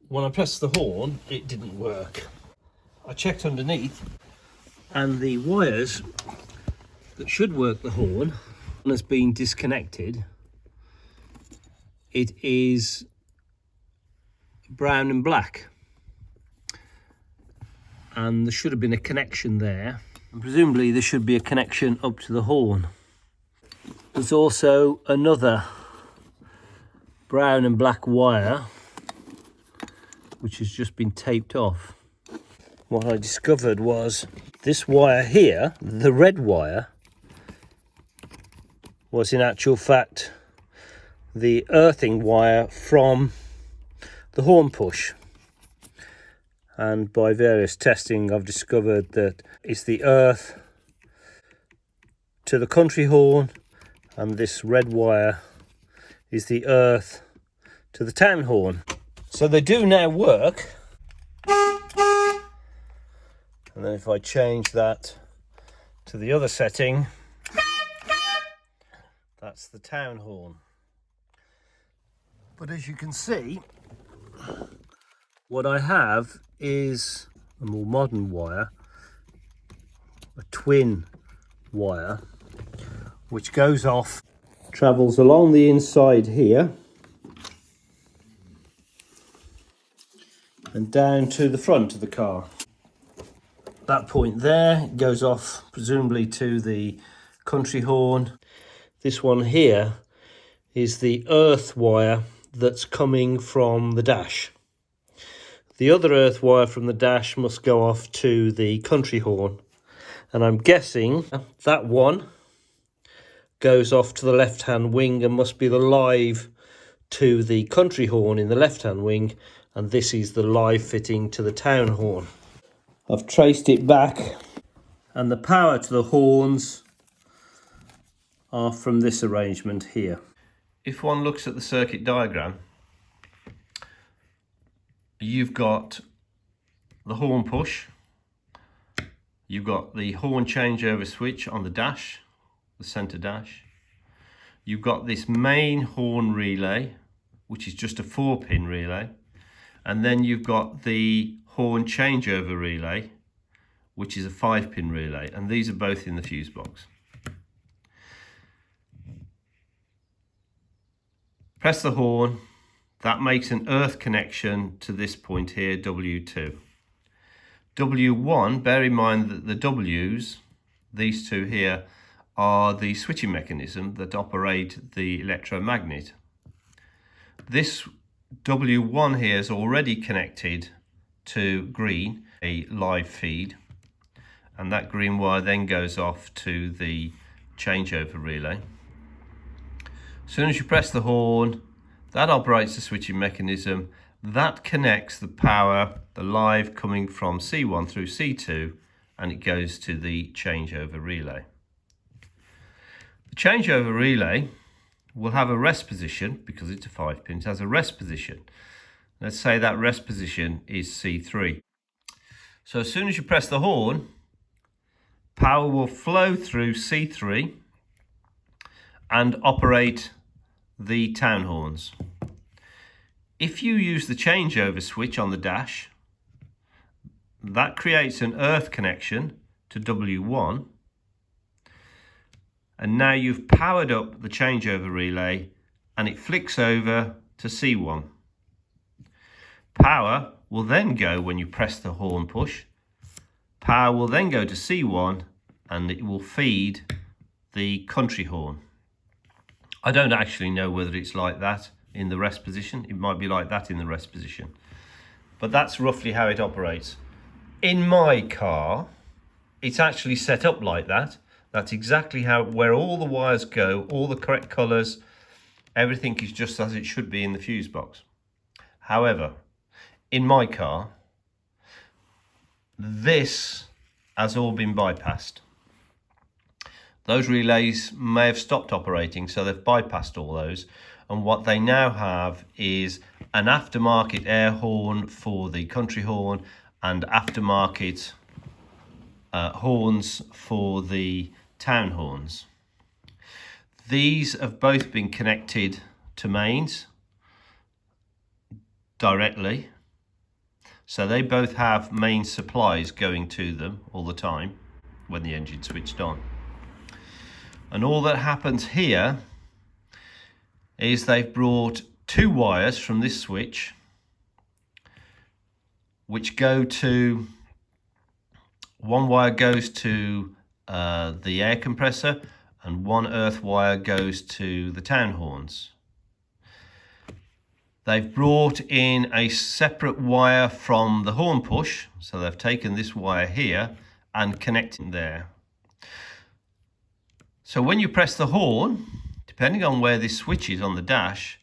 when I pressed the horn, it didn't work. I checked underneath, and the wires that should work the horn has been disconnected. It is brown and black, and there should have been a connection there, and presumably there should be a connection up to the horn. There's also another brown and black wire which has just been taped off. What I discovered was this wire here, the red wire, was in actual fact the earthing wire from the horn push. And by various testing, I've discovered that it's the earth to the country horn, and this red wire is the earth to the town horn. So they do now work. And then if I change that to the other setting, that's the town horn. But as you can see, what I have is a more modern wire, a twin wire, which goes off, travels along the inside here and down to the front of the car. That point there goes off presumably to the country horn. This one here is the earth wire that's coming from the dash. The other earth wire from the dash must go off to the country horn, and I'm guessing that one goes off to the left hand wing and must be the live to the country horn in the left hand wing, and this is the live fitting to the town horn. I've traced it back, and the power to the horns are from this arrangement here. If one looks at the circuit diagram, you've got the horn push, you've got the horn changeover switch on the dash, the center dash, you've got this main horn relay, which is just a 4-pin relay, and then you've got the horn changeover relay, which is a 5-pin relay, and these are both in the fuse box. Press the horn, that makes an earth connection to this point here, W2. W1, bear in mind that the W's, these two here, are the switching mechanism that operate the electromagnet. This W1 here is already connected to green, a live feed, and that green wire then goes off to the changeover relay. As soon as you press the horn, that operates the switching mechanism, that connects the power, the live coming from C1 through C2, and it goes to the changeover relay. The changeover relay will have a rest position, because it's a 5-pin, it has a rest position. Let's say that rest position is C3. So as soon as you press the horn, power will flow through C3 and operate the town horns. If you use the changeover switch on the dash, that creates an earth connection to W1, and now you've powered up the changeover relay and it flicks over to C1. Power will then go, when you press the horn push, power will then go to C1 and it will feed the country horn. I don't actually know whether it's like that in the rest position. It might be like that in the rest position. But that's roughly how it operates. In my car, it's actually set up like that. That's exactly where all the wires go, all the correct colours, everything is just as it should be in the fuse box. However, in my car, this has all been bypassed. Those relays may have stopped operating, so they've bypassed all those. And what they now have is an aftermarket air horn for the country horn and aftermarket horns for the town horns. These have both been connected to mains directly, So they both have main supplies going to them all the time when the engine's switched on. And all that happens here is they've brought two wires from this switch which go to, one wire goes to the air compressor and one earth wire goes to the town horns. They've brought in a separate wire from the horn push, so they've taken this wire here and connected there. So when you press the horn, depending on where this switch is on the dash,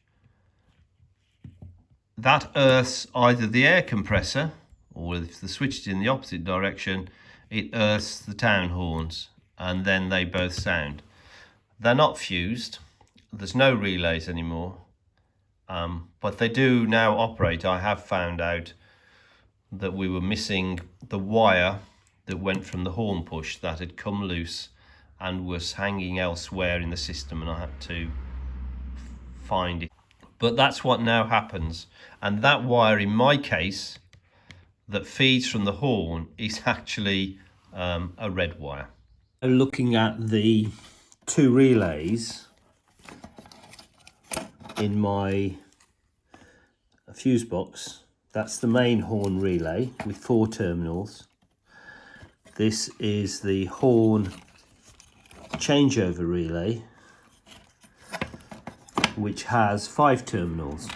that earths either the air compressor, or if the switch is in the opposite direction, it earths the town horns, and then they both sound. They're not fused, there's no relays anymore, but they do now operate. I have found out that we were missing the wire that went from the horn push that had come loose and was hanging elsewhere in the system, and I had to find it. But that's what now happens, and that wire in my case that feeds from the horn is actually a red wire. Looking at the two relays in my fuse box, that's the main horn relay with 4 terminals. This is the horn changeover relay, which has 5 terminals.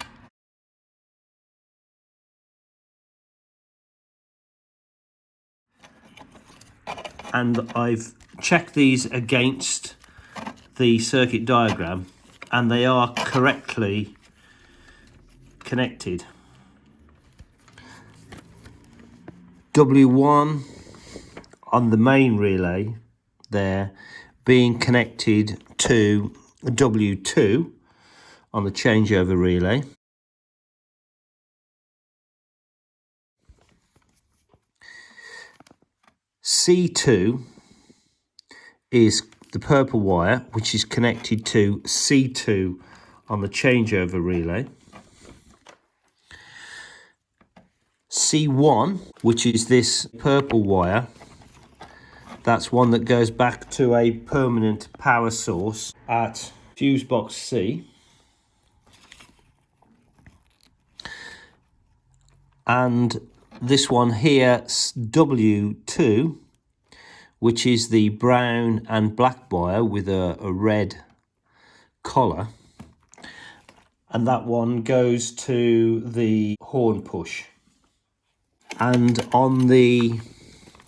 And I've checked these against the circuit diagram and they are correctly connected. W1 on the main relay there being connected to W2 on the changeover relay. C2 is the purple wire, which is connected to C2 on the changeover relay. C1, which is this purple wire, that's one that goes back to a permanent power source at fuse box C. And this one here, W2, which is the brown and black wire with a red collar. And that one goes to the horn push. And on the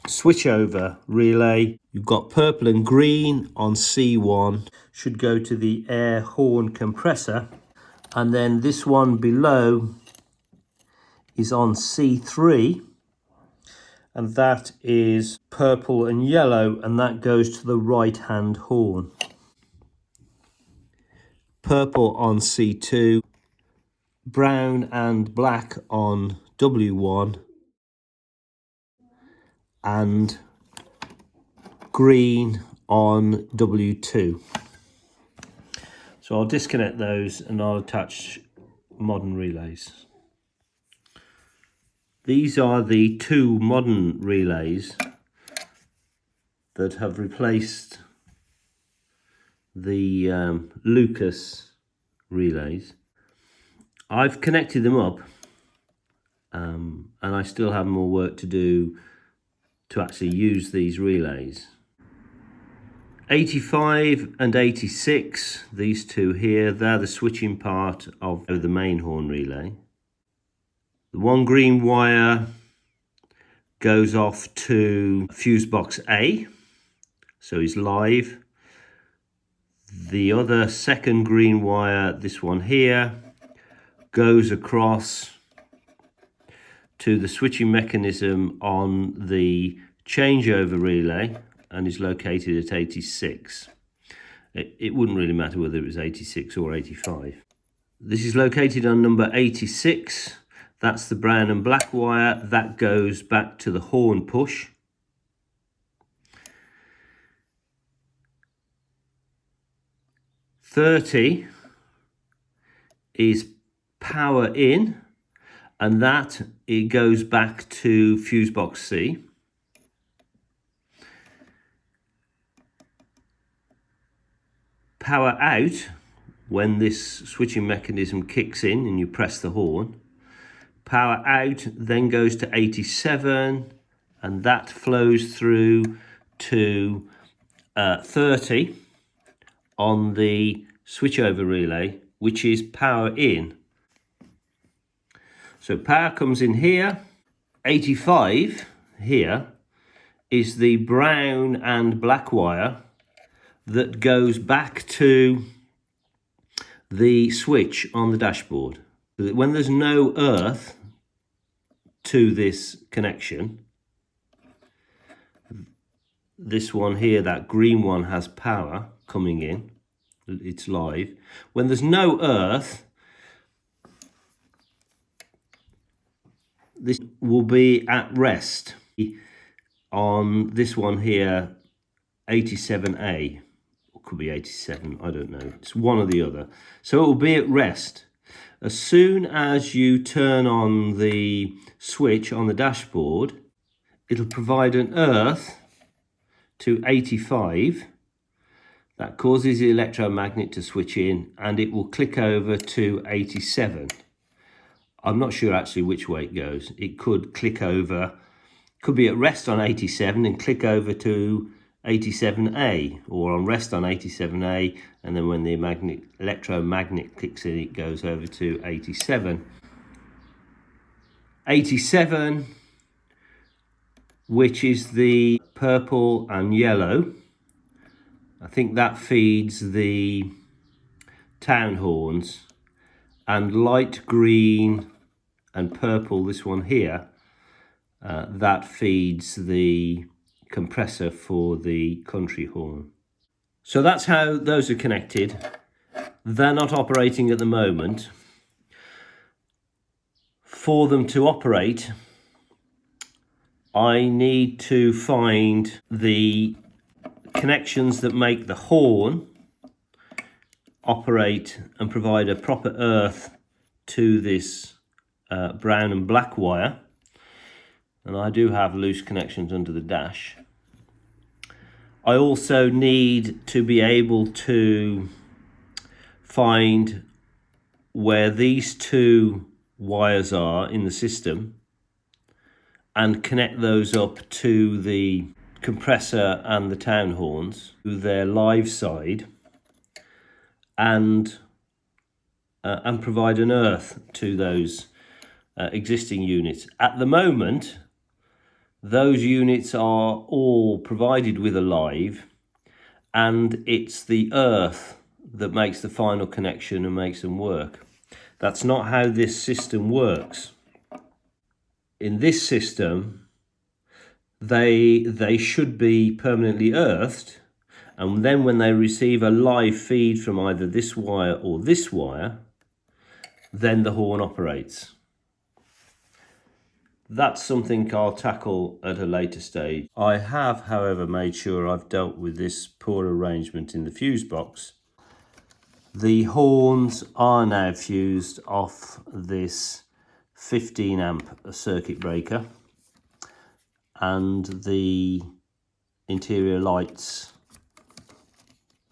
switchover relay, you've got purple and green on C1, should go to the air horn compressor. And then this one below is on C3, and that is purple and yellow, and that goes to the right hand horn. Purple on C2, brown and black on W1, and green on W2. So I'll disconnect those and I'll attach modern relays. These are the 2 modern relays that have replaced the Lucas relays. I've connected them up and I still have more work to do to actually use these relays. 85 and 86, these two here, they're the switching part of the main horn relay. The one green wire goes off to fuse box A, so he's live. The other second green wire, this one here, goes across to the switching mechanism on the changeover relay and is located at 86. It wouldn't really matter whether it was 86 or 85. This is located on number 86. That's the brown and black wire. That goes back to the horn push. .30 is power in, and that it goes back to fuse box C. Power out when this switching mechanism kicks in and you press the horn. Power out then goes to 87, and that flows through to 30 on the switchover relay, which is power in. So power comes in here. 85 here is the brown and black wire that goes back to the switch on the dashboard. So that when there's no earth to this connection, this one here, that green one, has power coming in. It's live. When there's no earth, this will be at rest on this one here, 87A. Or could be 87, I don't know. It's one or the other. So it will be at rest. As soon as you turn on the switch on the dashboard, it'll provide an earth to 85. That causes the electromagnet to switch in, and it will click over to 87. I'm not sure actually which way it goes. It could click over, could be at rest on 87 and click over to 87A, or on rest on 87A, and then when the electromagnet kicks in, it goes over to 87. 87, which is the purple and yellow, I think that feeds the town horns, and light green and purple, this one here, that feeds the compressor for the country horn. So that's how those are connected. They're not operating at the moment. For them to operate, I need to find the connections that make the horn operate and provide a proper earth to this brown and black wire. And I do have loose connections under the dash. I also need to be able to find where these two wires are in the system and connect those up to the compressor and the town horns to their live side, and provide an earth to those existing units. At the moment, those units are all provided with a live, and it's the earth that makes the final connection and makes them work. That's not how this system works. In this system, they should be permanently earthed, and then when they receive a live feed from either this wire or this wire, then the horn operates. That's something I'll tackle at a later stage. I have, however, made sure I've dealt with this poor arrangement in the fuse box. The horns are now fused off this 15 amp circuit breaker, and the interior lights,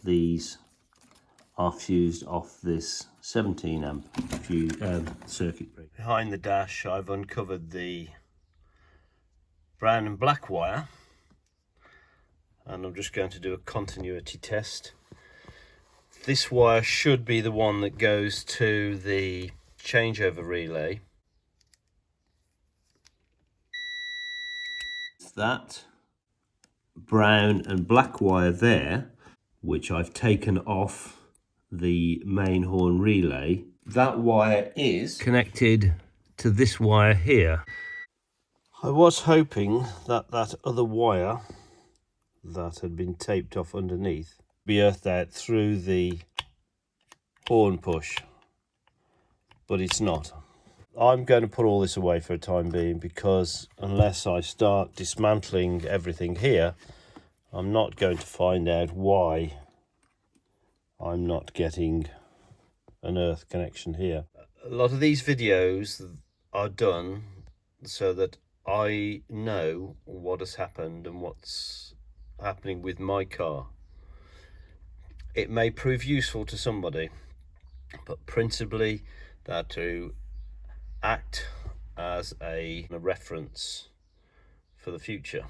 these are fused off this 17 amp circuit breaker. Behind the dash, I've uncovered the brown and black wire, and I'm just going to do a continuity test. This wire should be the one that goes to the changeover relay. That brown and black wire there, which I've taken off the main horn relay, that wire is connected to this wire here. I was hoping that that other wire that had been taped off underneath be earthed out through the horn push, but it's not. I'm going to put all this away for a time being, because unless I start dismantling everything here, I'm not going to find out why I'm not getting an earth connection here. A lot of these videos are done so that I know what has happened and what's happening with my car. It may prove useful to somebody, but principally they're to act as a reference for the future.